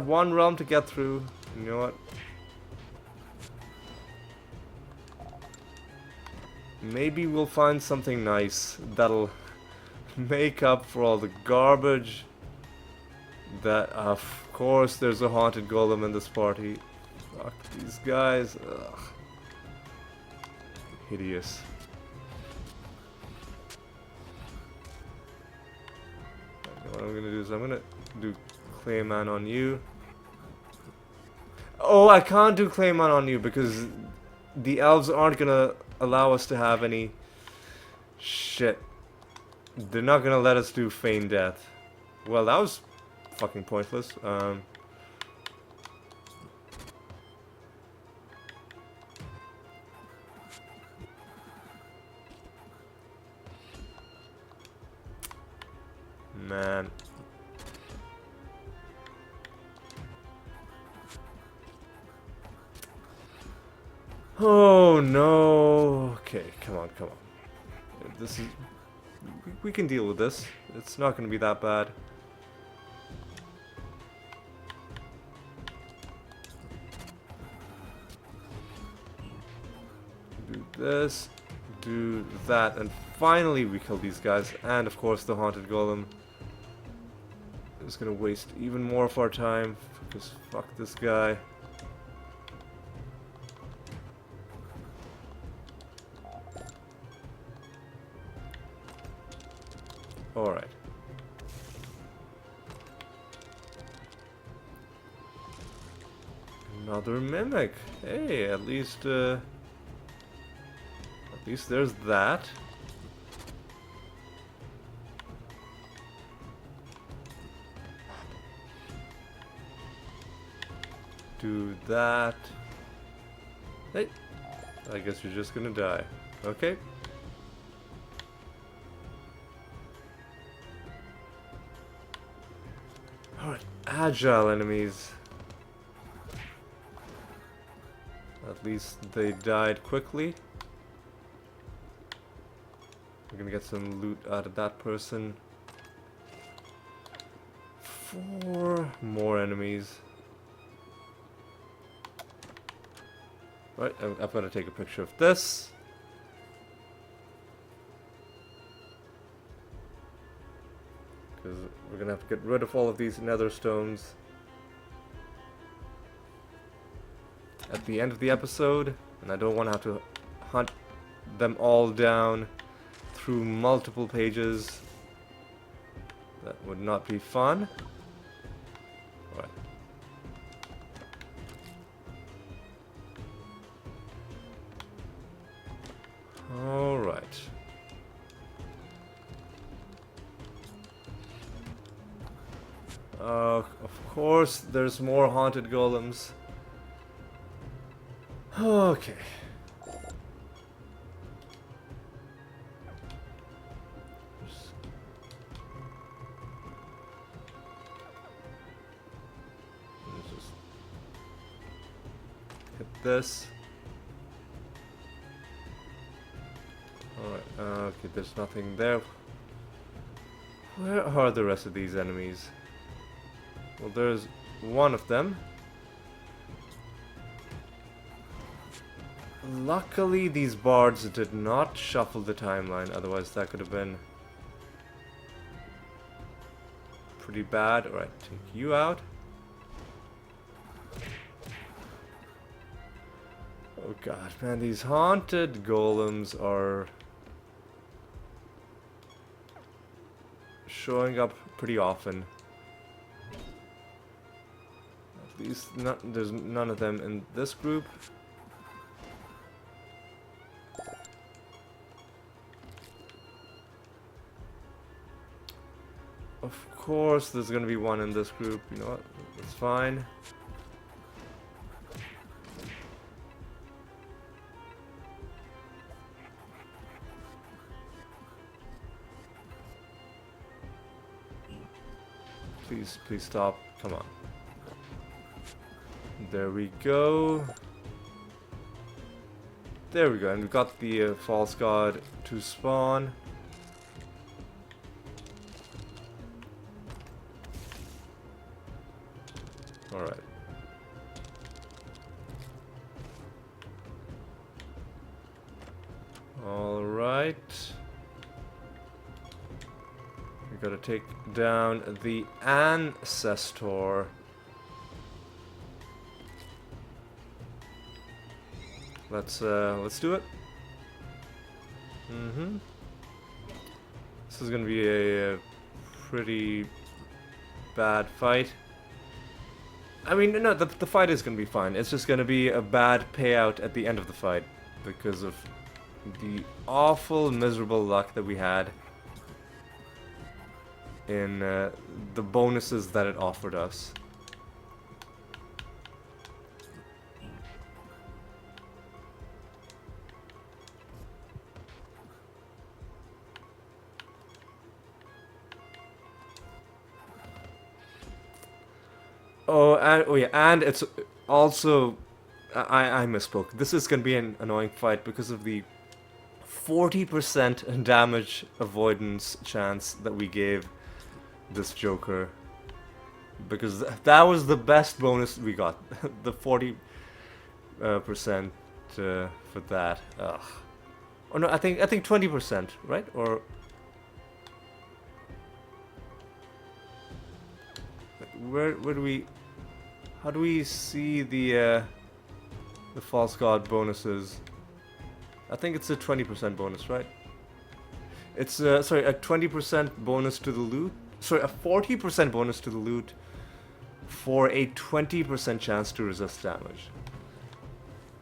one realm to get through. You know what? Maybe we'll find something nice that'll make up for all the garbage. That, of course, there's a haunted golem in this party. Fuck these guys. Ugh. Hideous. What I'm gonna do is I'm gonna do Clayman on you. Oh, I can't do Clayman on you because the elves aren't gonna allow us to have any shit. They're not gonna let us do feign death. Well, that was fucking pointless. Man. Oh no. Okay, come on. This is... We can deal with this. It's not gonna be that bad. Do this. Do that. And finally we kill these guys. And of course the haunted golem is gonna waste even more of our time. Because fuck this guy. Alright. Another mimic. Hey, at least there's that. Do that. Hey, I guess you're just gonna die. Okay. Alright, agile enemies. At least they died quickly. We're gonna get some loot out of that person. 4 more enemies. Right, I've got to take a picture of this. Because we're gonna have to get rid of all of these nether stones at the end of the episode, and I don't want to have to hunt them all down through multiple pages. That would not be fun. Alright. Alright. Of course, there's more haunted golems. Okay. Let's just hit this. Alright, okay, there's nothing there. Where are the rest of these enemies? Well, there's one of them. Luckily, these bards did not shuffle the timeline, otherwise that could have been pretty bad. Alright, take you out. Oh god, man, these haunted golems are showing up pretty often. At least there's none of them in this group. Of course there's gonna be one in this group, you know what, it's fine. Please, please stop, come on. There we go. There we go, and we got the false god to spawn. Alright. Alright. We gotta take down the ancestor. Let's do it. This is gonna be a pretty bad fight. I mean, no, the fight is gonna be fine. It's just gonna be a bad payout at the end of the fight because of the awful, miserable luck that we had in the bonuses that it offered us. Oh yeah, and it's also, I misspoke. This is gonna be an annoying fight because of the 40% damage avoidance chance that we gave this Joker. Because that was the best bonus we got, the 40% for that. Ugh. Oh no, I think 20%, right? Or where do we? How do we see the false god bonuses? I think it's a 20% bonus, right? It's sorry, a 20% bonus to the loot. Sorry, a 40% bonus to the loot for a 20% chance to resist damage,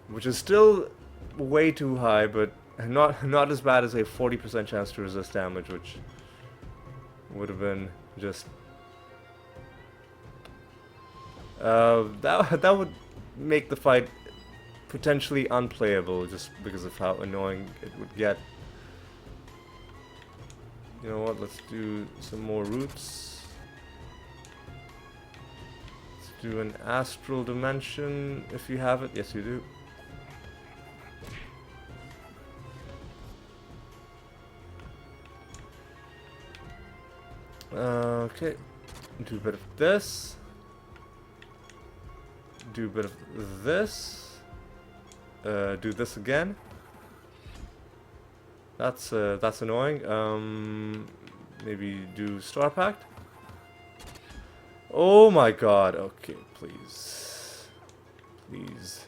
which is still way too high, but not as bad as a 40% chance to resist damage, which would have been just that would make the fight potentially unplayable just because of how annoying it would get. You know what, let's do some more roots. Let's do an astral dimension if you have it. Yes, you do. Okay, do a bit of this. Do a bit of this. Do this again. That's annoying. Maybe do Star Pact. Oh my god. Okay, please. Please.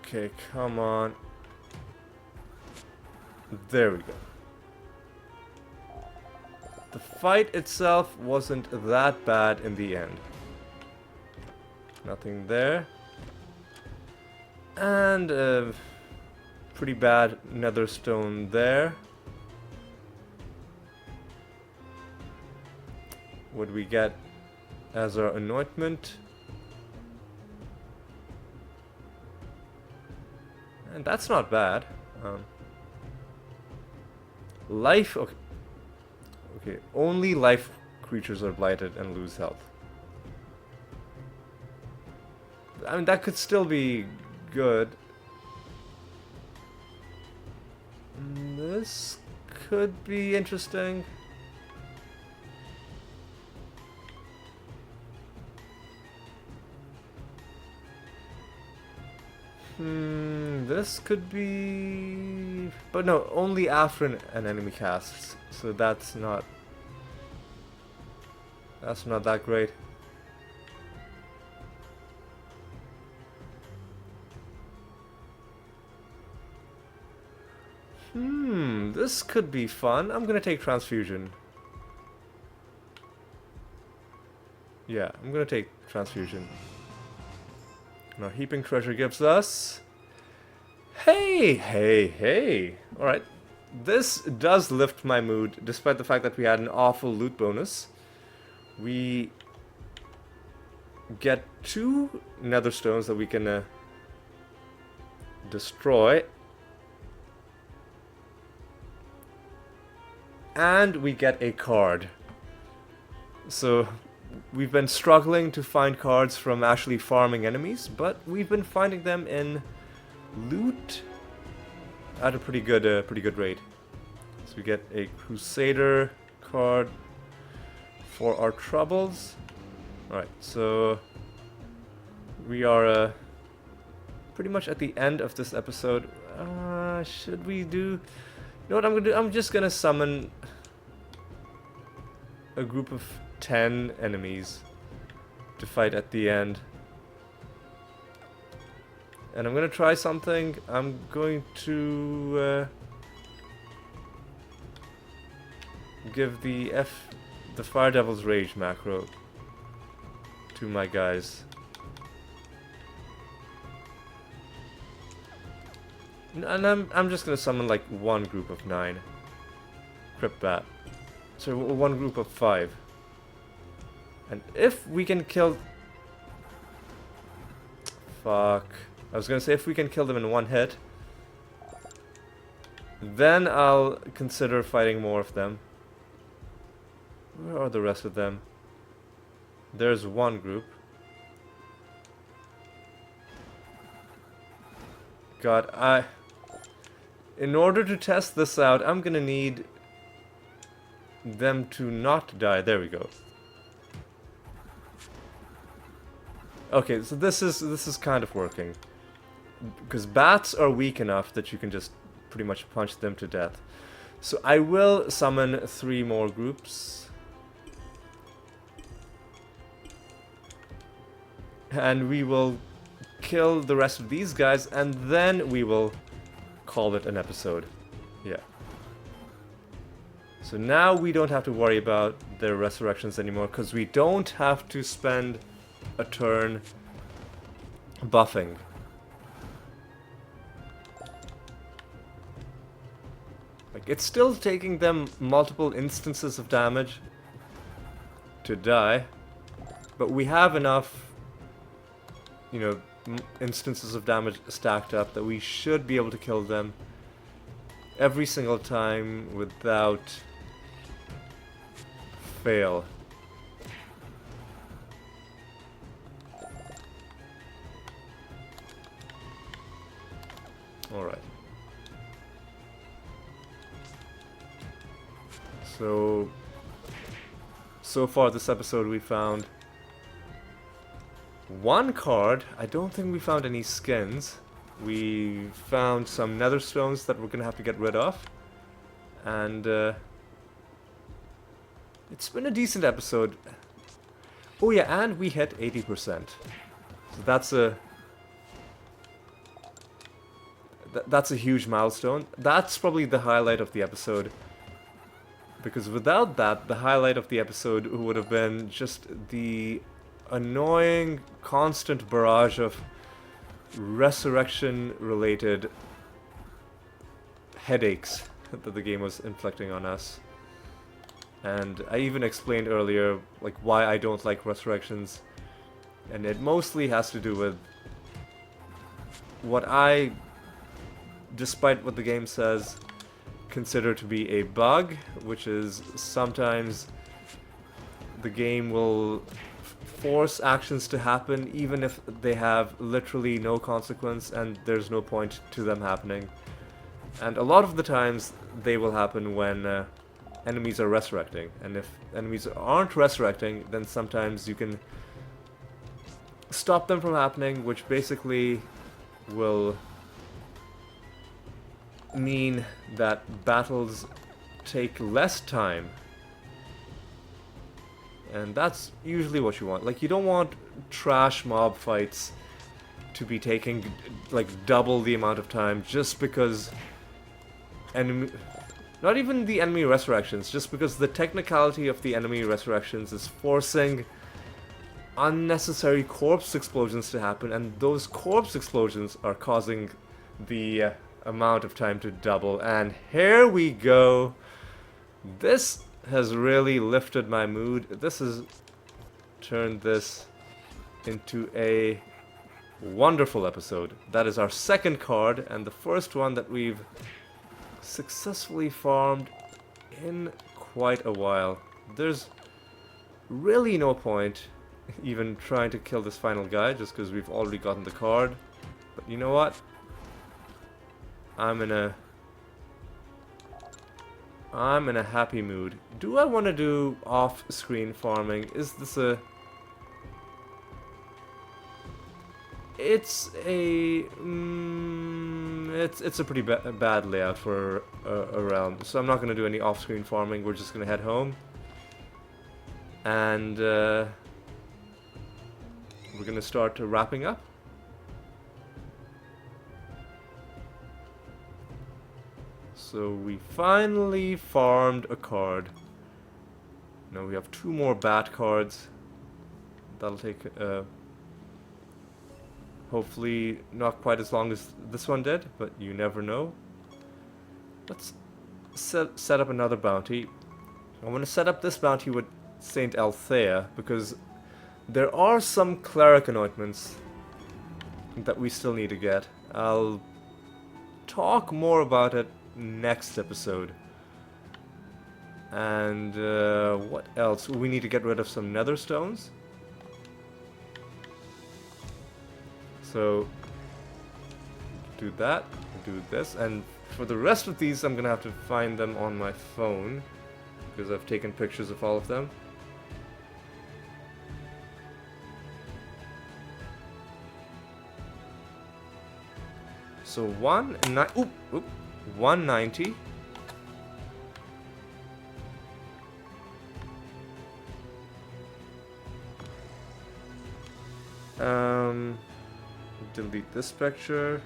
Okay, come on. There we go. The fight itself wasn't that bad in the end. Nothing there. And pretty bad nether stone there. What do we get as our anointment? And that's not bad. Life, okay. Okay, only life creatures are blighted and lose health. I mean, that could still be good. This could be interesting. This could be... But no, only after an enemy casts. So that's not that great. This could be fun. I'm gonna take transfusion. Yeah, I'm gonna take transfusion. Now heaping treasure gives us... Hey, hey, hey! Alright. This does lift my mood, despite the fact that we had an awful loot bonus. We get 2 nether stones that we can destroy. And we get a card. So we've been struggling to find cards from actually farming enemies, but we've been finding them in loot at a pretty good rate. So we get a Crusader card for our troubles. Alright, so we are pretty much at the end of this episode. Should we do... You know what I'm gonna do? I'm just gonna summon a group of 10 enemies to fight at the end. And I'm gonna try something. I'm going to give the Fire Devil's Rage macro to my guys. And I'm just gonna summon like one group of 9. Crypt Bat. So one group of 5. And if we can kill... Fuck. I was gonna say if we can kill them in one hit, then I'll consider fighting more of them. Where are the rest of them? There's one group. God, in order to test this out, I'm gonna need them to not die. There we go. Okay, so this is kind of working. Because bats are weak enough that you can just pretty much punch them to death. So I will summon 3 more groups. And we will kill the rest of these guys, and then we will call it an episode. Yeah. So now we don't have to worry about their resurrections anymore, because we don't have to spend a turn buffing. Like, it's still taking them multiple instances of damage to die, but we have enough, you know, instances of damage stacked up that we should be able to kill them every single time without fail. Alright. So far this episode we found one card. I don't think we found any skins. We found some nether stones that we're gonna have to get rid of. And it's been a decent episode. Oh yeah, and we hit 80%. So that's a huge milestone. That's probably the highlight of the episode. Because without that, the highlight of the episode would have been just the annoying, constant barrage of resurrection-related headaches that the game was inflicting on us. And I even explained earlier, like, why I don't like resurrections. And it mostly has to do with what I, despite what the game says, consider to be a bug, which is sometimes the game will force actions to happen even if they have literally no consequence and there's no point to them happening. And a lot of the times they will happen when enemies are resurrecting, and if enemies aren't resurrecting, then sometimes you can stop them from happening, which basically will mean that battles take less time. And that's usually what you want. Like, you don't want trash mob fights to be taking like double the amount of time just because enemy, not even the enemy resurrections, just because the technicality of the enemy resurrections is forcing unnecessary corpse explosions to happen, and those corpse explosions are causing the amount of time to double. And here we go. This has really lifted my mood. This has turned this into a wonderful episode. That is our second card, and the first one that we've successfully farmed in quite a while. There's really no point even trying to kill this final guy just because we've already gotten the card. But you know what? I'm in a happy mood. Do I want to do off-screen farming? Is this a... It's a... it's a pretty bad layout for a realm. So I'm not going to do any off-screen farming. We're just going to head home. And we're going to start wrapping up. So we finally farmed a card. Now we have 2 more bat cards. That'll take hopefully not quite as long as this one did, but you never know. Let's set up another bounty. I want to set up this bounty with Saint Althea because there are some cleric anointments that we still need to get. I'll talk more about it next episode. And what else? We need to get rid of some nether stones. So do that, do this, and for the rest of these I'm gonna have to find them on my phone because I've taken pictures of all of them. So 190. Delete this picture.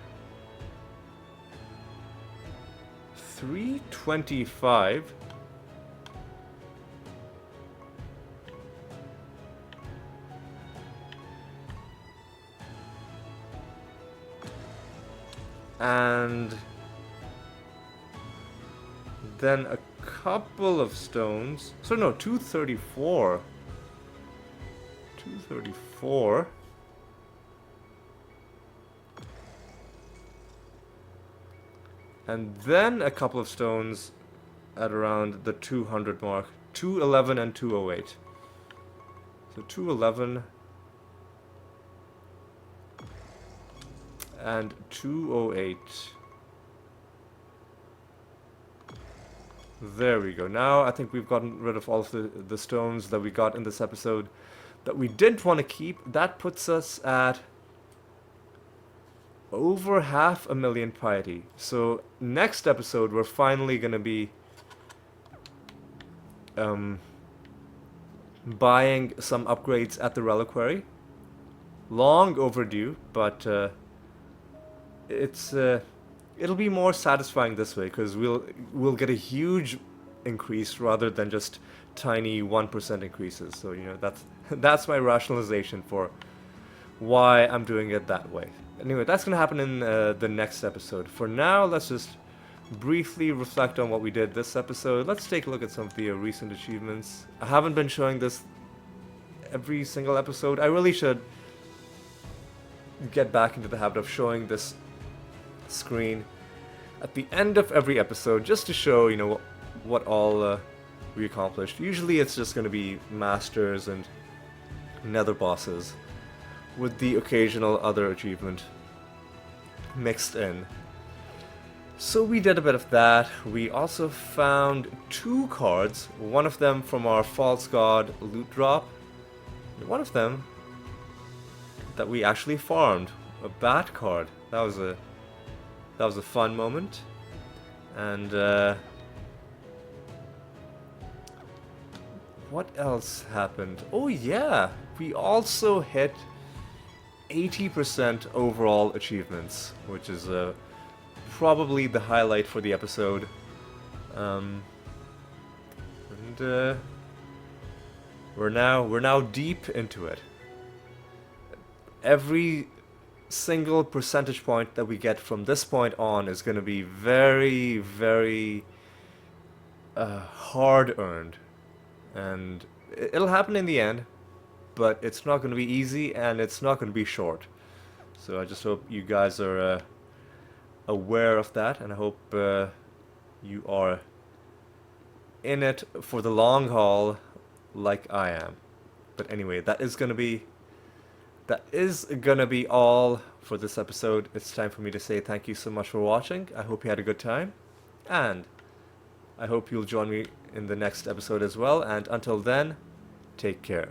325. And then a couple of stones. So no, 234. 234. And then a couple of stones at around the 200 mark. 211 and 208. So 211 and 208. There we go. Now I think we've gotten rid of all of the stones that we got in this episode that we didn't want to keep. That puts us at over 500,000 piety. So next episode we're finally gonna be buying some upgrades at the reliquary. Long overdue, but it'll be more satisfying this way because we'll get a huge increase rather than just tiny 1% increases. So that's my rationalization for why I'm doing it that way. Anyway, that's gonna happen in the next episode. For now, let's just briefly reflect on what we did this episode. Let's take a look at some of the recent achievements. I haven't been showing this every single episode. I really should get back into the habit of showing this screen at the end of every episode just to show what all we accomplished. Usually it's just going to be masters and nether bosses with the occasional other achievement mixed in. So we did a bit of that. We also found 2 cards, one of them from our false god loot drop, and one of them that we actually farmed, a bat card. That was a fun moment. And what else happened? Oh yeah, we also hit 80% overall achievements, which is probably the highlight for the episode. We're now deep into it. Every single percentage point that we get from this point on is going to be very, very hard earned, and it'll happen in the end, but it's not going to be easy and it's not going to be short. So I just hope you guys are aware of that, and I hope you are in it for the long haul like I am. But anyway, that is gonna be all for this episode. It's time for me to say thank you so much for watching. I hope you had a good time, and I hope you'll join me in the next episode as well. And until then, take care.